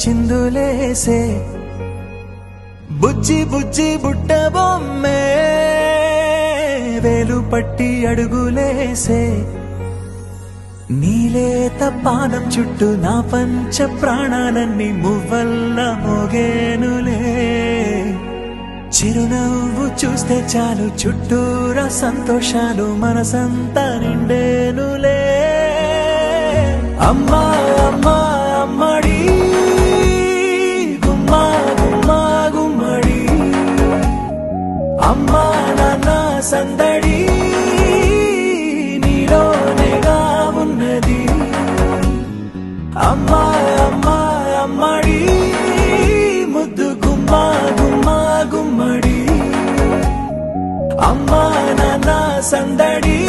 చిందులేసే బుజ్జి బుజ్జి బుట్ట బొమ్మే వేలు పట్టి అడుగులేసే నీలేత పానం చుట్టూ నా పంచ ప్రాణాలన్నీ మువ్వల్ల మోగేనులే చిరునవ్వు చూస్తే చాలు చుట్టూరా సంతోషాలు మనసంతా నిండేనులే అమ్మా అమ్మా అమ్మడి గుమ్మా గుమ్మా గుమ్మడి అమ్మా నాన్న సందడి నీలోనేగా ఉన్నది అమ్మా అమ్మా అమ్మడి ముద్దు గుమ్మా గుమ్మా గుమ్మడి అమ్మా నాన్న సందడి